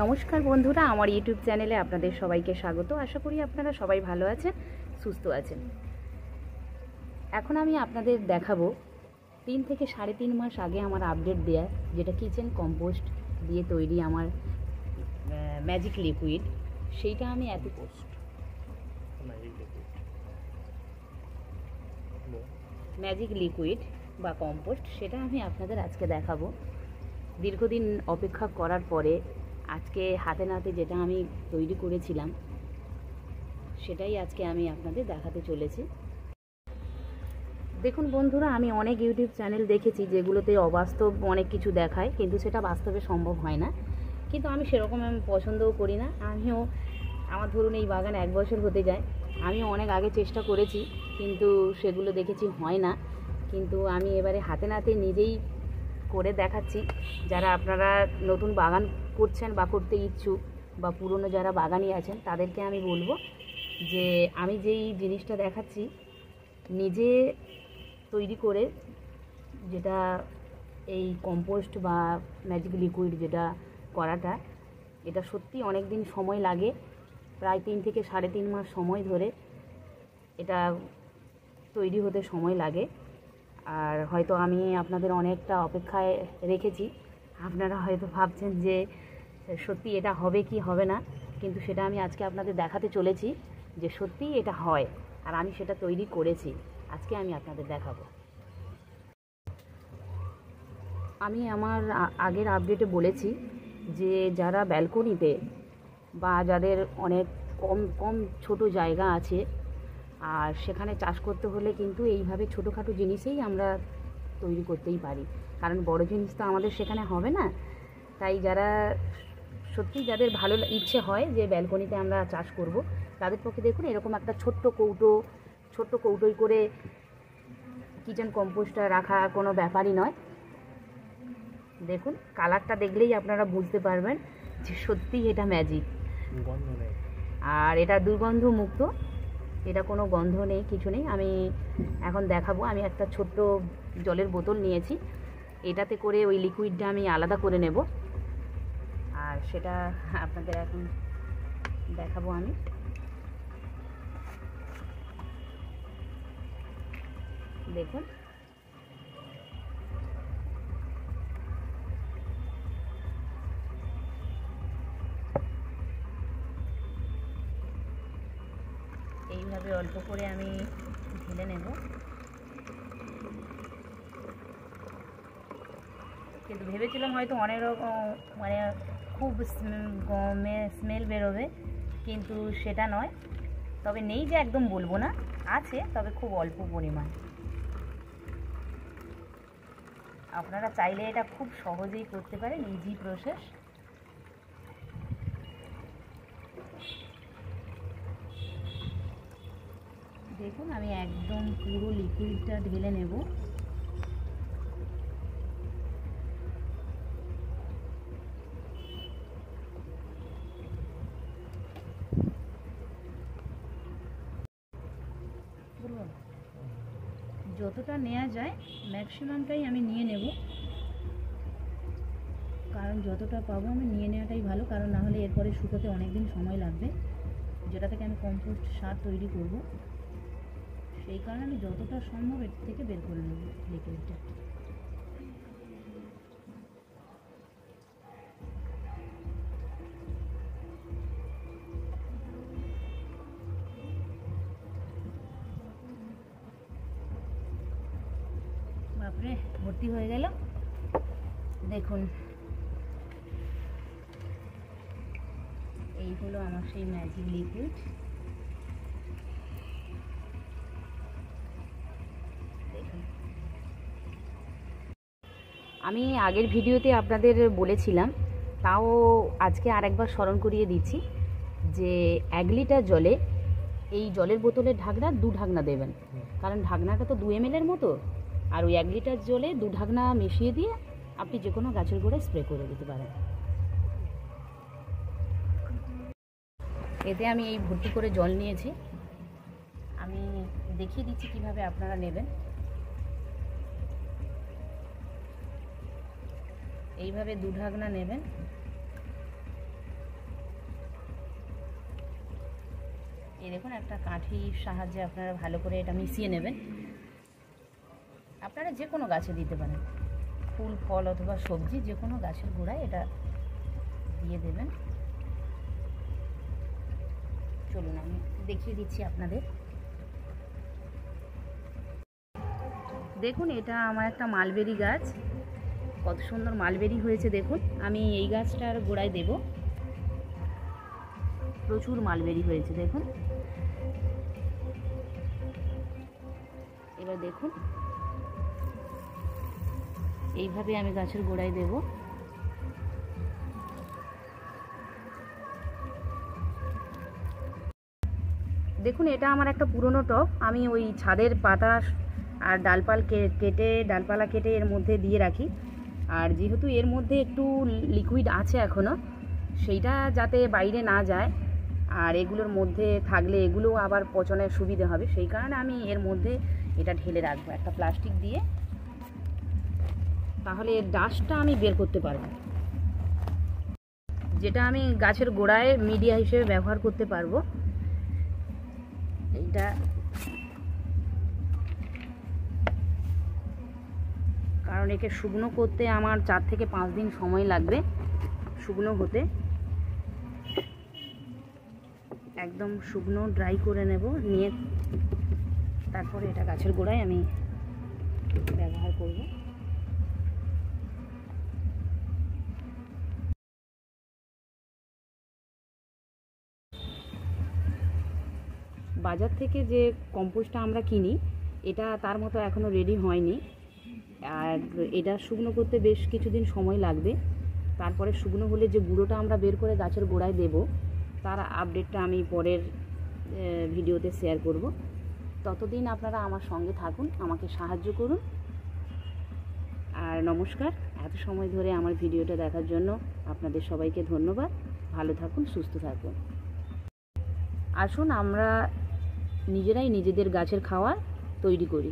নমস্কার বন্ধুরা, আমার ইউটিউব চ্যানেলে আপনাদের সবাইকে স্বাগত। আশা করি আপনারা সবাই ভালো আছেন, সুস্থ আছেন। এখন আমি আপনাদের দেখাবো 3 থেকে 3.5 মাস আগে আমার আপডেট দেয়া, যেটা কিচেন কম্পোস্ট দিয়ে তৈরি আমার ম্যাজিক লিকুইড। সেইটা আমি ম্যাজিক লিকুইড বা কম্পোস্ট, সেটা আমি আপনাদের আজকে দেখাবো। দীর্ঘদিন অপেক্ষা করার পরে আজকে হাতে নাতে যেটা আমি তৈরি করেছিলাম সেটাই আজকে আমি আপনাদের দেখাতে চলেছি। দেখুন বন্ধুরা, আমি অনেক ইউটিউব চ্যানেল দেখেছি যেগুলোতে অবাস্তব অনেক কিছু দেখায়, কিন্তু সেটা বাস্তবে সম্ভব হয় না। কিন্তু আমি সেরকম পছন্দও করি না। আমার ধরুন এই বাগান 1 বছর হতে যায়, আমি অনেক আগে চেষ্টা করেছি, কিন্তু সেগুলো দেখেছি হয় না। কিন্তু আমি এবারে হাতে নাতে নিজেই করে দেখাচ্ছি। যারা আপনারা নতুন বাগান করছেন বা করতে ইচ্ছুক, বা পুরনো যারা বাগানি আছেন, তাদেরকে আমি বলবো যে আমি যেই জিনিসটা দেখাচ্ছি নিজে তৈরি করে, যেটা এই কম্পোস্ট বা ম্যাজিক লিকুইড যেটা করাটা, এটা সত্যি অনেক দিন সময় লাগে। প্রায় 3 থেকে 3.5 মাস সময় ধরে এটা তৈরি হতে সময় লাগে। আর হয়তো আমি আপনাদের অনেকটা অপেক্ষায় রেখেছি। আপনারা হয়তো ভাবছেন যে সত্যি এটা হবে কি হবে না, কিন্তু সেটা আমি আজকে আপনাদের দেখাতে চলেছি যে সত্যিই এটা হয়, আর আমি সেটা তৈরি করেছি। আজকে আমি আপনাদের দেখাবো। আমি আমার আগের আপডেটে বলেছি যে যারা ব্যালকনিতে বা যাদের অনেক কম ছোট জায়গা আছে, আর সেখানে চাষ করতে হলে কিন্তু এইভাবে ছোটোখাটো জিনিসেই আমরা তৈরি করতেই পারি, কারণ বড় জিনিস তো আমাদের সেখানে হবে না। তাই যাদের ভালো ইচ্ছে হয় যে ব্যালকনিতে আমরা চাষ করব, তাদের পক্ষে দেখুন এরকম একটা ছোট্ট কৌটোই করে কিচেন কম্পোস্টটা রাখা কোনো ব্যাপারই নয়। দেখুন কালারটা দেখলেই আপনারা বুঝতে পারবেন যে সত্যিই এটা ম্যাজিক। আর এটা দুর্গন্ধ মুক্ত, এটা কোনো গন্ধ নেই, কিছু নেই। আমি এখন দেখাবো। আমি একটা ছোট্ট জলের বোতল নিয়েছি, এটাতে করে ওই লিকুইডটা আমি আলাদা করে নেব, আর সেটা আপনাদের এখন দেখাবো। আমি দেখুন এইভাবে অল্প করে আমি ঢেলে নেব, কিন্তু ভেবেছিলাম হয়তো অনেক রকম খুব স্মেল বেরোবে, কিন্তু সেটা নয়। তবে নেই যে একদম বলবো না, আছে, তবে খুব অল্প পরিমাণ। আপনারা চাইলে এটা খুব সহজেই করতে পারেন, ইজি প্রসেস। দেখুন আমি একদম পুরো লিকুইডটা ঢেলে নেব। যতটা নেওয়া যায় ম্যাক্সিমামটাই আমি নিয়ে নেব, কারণ যতটা পাবো আমি নিয়ে নেওয়াটাই ভালো, কারণ না হলে এরপরে শুকোতে অনেক দিন সময় লাগবে, যেটা থেকে আমি কম্পোস্ট সার তৈরি করব। সেই কারণে আমি যতটা সম্ভব এর থেকে বের করে নেব লিকুইডটা। বাপরে, ভর্তি হয়ে গেল। দেখুন এই হলো আমার সেই ম্যাজিক লিকুইড। দেখুন আমি আগের ভিডিওতে আপনাদের বলেছিলাম, তাও আজকে আরেকবার স্মরণ করিয়ে দিচ্ছি যে 1 লিটার জলে এই জলের বোতলের ঢাকনা 2 ঢাকনা দেবেন, কারণ ঢাকনাটা তো 2 ml মতো। আর ওই 1 লিটার জলে 2 ঢাকনা মিশিয়ে দিয়ে আপনি যে কোনো গাছের গোড়ায় স্প্রে করে দিতে পারেন। এতে আমি এই ভর্তি করে জল নিয়েছি, আমি দেখিয়ে দিচ্ছি কিভাবে আপনারা নেবেন। এইভাবে 2 ঢাকনা নেবেন, এই দেখুন একটা কাঠির সাহায্যে আপনারা ভালো করে এটা মিশিয়ে নেবেন। আপনারা যে কোনো গাছে দিতে পারেন, ফুল ফল অথবা সবজি যে কোনো গাছের গোড়ায় এটা দিয়ে দেবেন। চলুন আমি দেখিয়ে দিচ্ছি আপনাদের। দেখুন এটা আমার একটা মালবেরি গাছ, কত সুন্দর মালবেরি হয়েছে দেখুন। আমি এই গাছটার গোড়ায় দেব, প্রচুর মালবেরি হয়েছে দেখুন। এবার দেখুন এইভাবে আমি গাছের গোড়ায় দেব। দেখুন এটা আমার একটা পুরনো টব, আমি ওই ছাদের পাতা আর ডালপালা কেটে এর মধ্যে দিয়ে রাখি। আর যেহেতু এর মধ্যে একটু লিকুইড আছে এখনও, সেইটা যাতে বাইরে না যায় আর এগুলোর মধ্যে থাকলে এগুলো আবার পচনের সুবিধে হবে, সেই কারণে আমি এর মধ্যে এটা ঢেলে রাখবো একটা প্লাস্টিক দিয়ে, তাহলে এর ডাস্টটা আমি বের করতে পারবো, যেটা আমি গাছের গোড়ায় মিডিয়া হিসেবে ব্যবহার করতে পারবো। এইটা কারণ একে শুকনো করতে আমার 4 থেকে 5 দিন সময় লাগবে শুকনো হতে। একদম শুকনো ড্রাই করে নেব, নিয়ে তারপরে এটা গাছের গোড়ায় আমি ব্যবহার করব। বাজার থেকে যে কম্পোস্টটা আমরা কিনি এটা তার মতো এখনও রেডি হয়নি, আর এটা শুকনো করতে বেশ কিছুদিন সময় লাগবে। তারপরে শুকনো হলে যে গুঁড়োটা আমরা বের করে গাছের গোড়ায় দেব, তার আপডেটটা আমি পরের ভিডিওতে শেয়ার করব। ততদিন আপনারা আমার সঙ্গে থাকুন, আমাকে সাহায্য করুন। আর নমস্কার, এত সময় ধরে আমার ভিডিওটা দেখার জন্য আপনাদের সবাইকে ধন্যবাদ। ভালো থাকুন, সুস্থ থাকুন। আসুন আমরা নিজেরাই নিজেদের গাছের খাবার তৈরি করি।